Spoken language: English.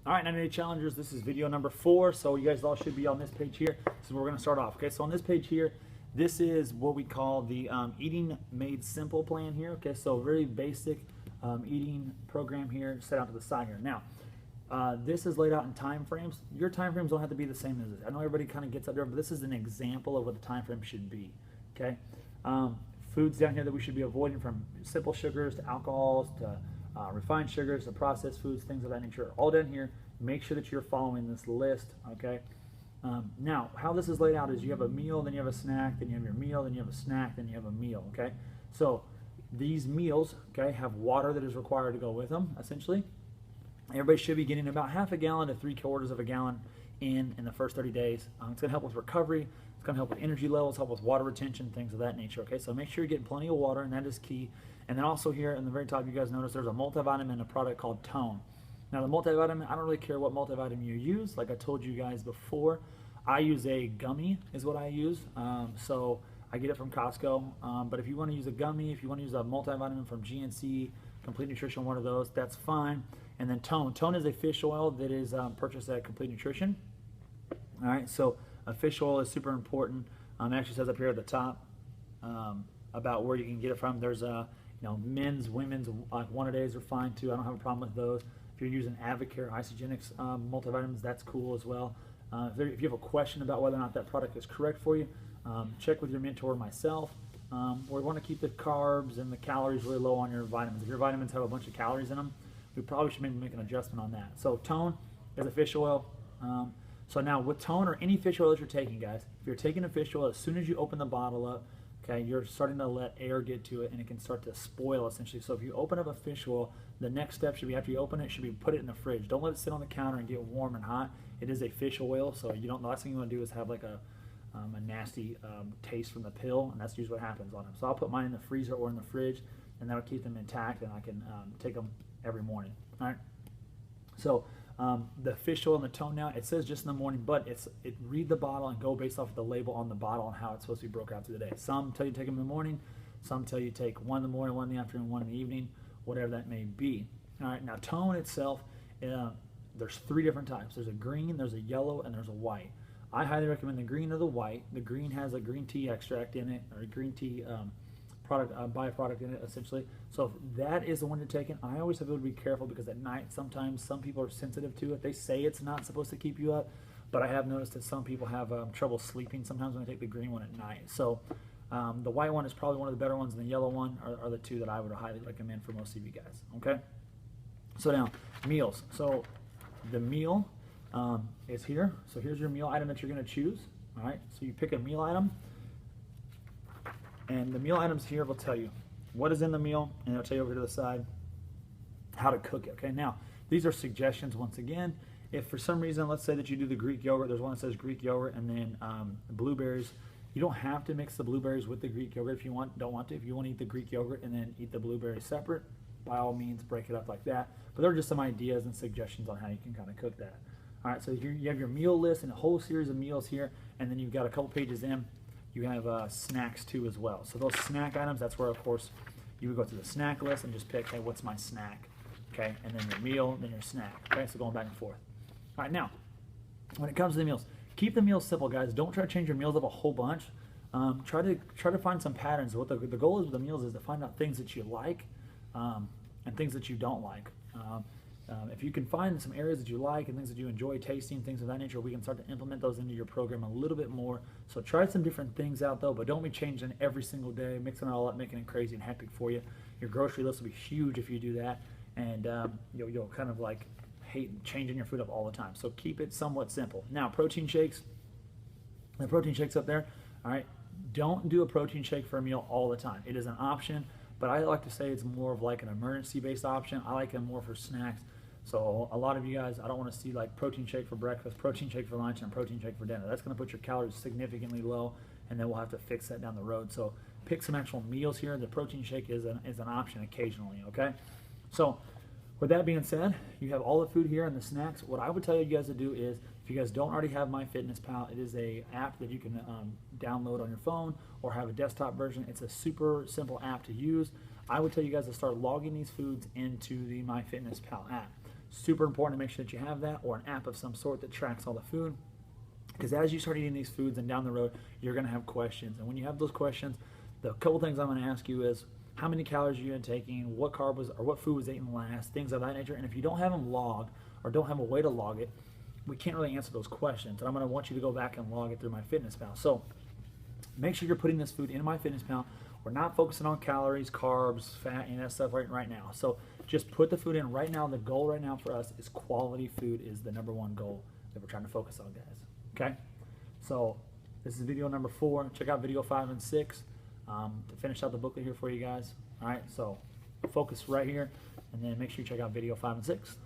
All right, 90 Day Challengers, this is video number 4, so you guys all should be on this page here. This is where we're going to start off. Okay, so on this page here, this is what we call the Eating Made Simple plan here. Okay, so very basic eating program here, set out to the side here. Now, this is laid out in time frames. Your time frames don't have to be the same as this. I know everybody kind of gets up there, but this is an example of what the time frame should be. Okay, foods down here that we should be avoiding, from simple sugars to alcohols to refined sugars, the processed foods, things of that nature, all down here. Make sure that you're following this list, okay? Now, how this is laid out is you have a meal, then you have a snack, then you have your meal, then you have a snack, then you have a meal, okay? So these meals, okay, have water that is required to go with them, essentially. Everybody should be getting about half a gallon to 3/4 of a gallon in the first 30 days. It's going to help with recovery. It's going to help with energy levels, help with water retention, things of that nature, okay? So make sure you're getting plenty of water, and that is key. And then also here in the very top, you guys notice there's a multivitamin and a product called Tone. Now the multivitamin, I don't really care what multivitamin you use. Like I told you guys before, I use a gummy is what I use. So I get it from Costco. But if you want to use a gummy, if you want to use a multivitamin from GNC, Complete Nutrition, one of those, that's fine. And then Tone. Tone is a fish oil that is purchased at Complete Nutrition. All right, so a fish oil is super important. It actually says up here at the top about where you can get it from. There's men's, women's, like one-a-days are fine too. I don't have a problem with those. If you're using Advocare Isagenix multivitamins, that's cool as well. If you have a question about whether or not that product is correct for you, check with your mentor or myself. We want to keep the carbs and the calories really low on your vitamins. If your vitamins have a bunch of calories in them, we probably should maybe make an adjustment on that. So Tone is a fish oil. So now with Tone or any fish oil that you're taking, guys, if you're taking a fish oil, as soon as you open the bottle up, okay, you're starting to let air get to it, and it can start to spoil essentially. So if you open up a fish oil, the next step should be, after you open it, should be put it in the fridge. Don't let it sit on the counter and get warm and hot. It is a fish oil, so you don't. The last thing you want to do is have like a nasty taste from the pill, and that's usually what happens on them. So I'll put mine in the freezer or in the fridge, and that'll keep them intact, and I can take them every morning. All right. So the fish oil and the Tone now, it says just in the morning, but read the bottle and go based off of the label on the bottle and how it's supposed to be broken out through the day. Some tell you to take them in the morning, some tell you to take one in the morning, one in the afternoon, one in the evening, whatever that may be. All right, now Tone itself, there's 3 different types. There's a green, there's a yellow, and there's a white. I highly recommend the green or the white. The green has a green tea extract in it, or a green tea byproduct in it, essentially. So if that is the one you're taking, I always have to be careful, because at night sometimes some people are sensitive to it. They say it's not supposed to keep you up, but I have noticed that some people have trouble sleeping sometimes when they take the green one at night. So the white one is probably one of the better ones, and the yellow one are the 2 that I would highly recommend for most of you guys. Okay, so now meals. So the meal is here. So here's your meal item that you're going to choose. All right, so you pick a meal item, and the meal items here will tell you what is in the meal, and it'll tell you over to the side how to cook it. Okay, now these are suggestions once again. If for some reason, let's say that you do the Greek yogurt, there's one that says Greek yogurt and then blueberries. You don't have to mix the blueberries with the Greek yogurt if you don't want to. If you want to eat the Greek yogurt and then eat the blueberries separate, by all means break it up like that. But there are just some ideas and suggestions on how you can kind of cook that. All right, so you have your meal list and a whole series of meals here, and then you've got a couple pages in. You have snacks too as well. So those snack items, that's where, of course, you would go through the snack list and just pick, hey, what's my snack? Okay, and then your meal, then your snack. Okay, so going back and forth. All right, now, when it comes to the meals, keep the meals simple, guys. Don't try to change your meals up a whole bunch. Try to find some patterns. What the goal is with the meals is to find out things that you like and things that you don't like. If you can find some areas that you like and things that you enjoy tasting, things of that nature, we can start to implement those into your program a little bit more. So try some different things out though, but don't be changing every single day, mixing it all up, making it crazy and hectic for you. Your grocery list will be huge if you do that, and you'll kind of like hate changing your food up all the time. So keep it somewhat simple. Now, protein shakes, the protein shakes up there, all right, don't do a protein shake for a meal all the time. It is an option, but I like to say it's more of like an emergency-based option. I like it more for snacks. So a lot of you guys, I don't want to see like protein shake for breakfast, protein shake for lunch, and protein shake for dinner. That's going to put your calories significantly low, and then we'll have to fix that down the road. So pick some actual meals here. The protein shake is an option occasionally, okay? So with that being said, you have all the food here and the snacks. What I would tell you guys to do is, if you guys don't already have MyFitnessPal, it is a app that you can download on your phone or have a desktop version. It's a super simple app to use. I would tell you guys to start logging these foods into the MyFitnessPal app. Super important to make sure that you have that, or an app of some sort that tracks all the food. Because as you start eating these foods and down the road, you're going to have questions. And when you have those questions, the couple things I'm going to ask you is, how many calories are you taking, what carb was, or what food was eaten last, things of that nature. And if you don't have them logged or don't have a way to log it, we can't really answer those questions. And I'm going to want you to go back and log it through MyFitnessPal. So make sure you're putting this food in MyFitnessPal. We're not focusing on calories, carbs, fat, and that stuff right now. So just put the food in right now. The goal right now for us is quality food is the #1 goal that we're trying to focus on, guys. Okay? So this is video number 4. Check out video 5 and 6 to finish out the booklet here for you guys. All right, so focus right here, and then make sure you check out video 5 and 6.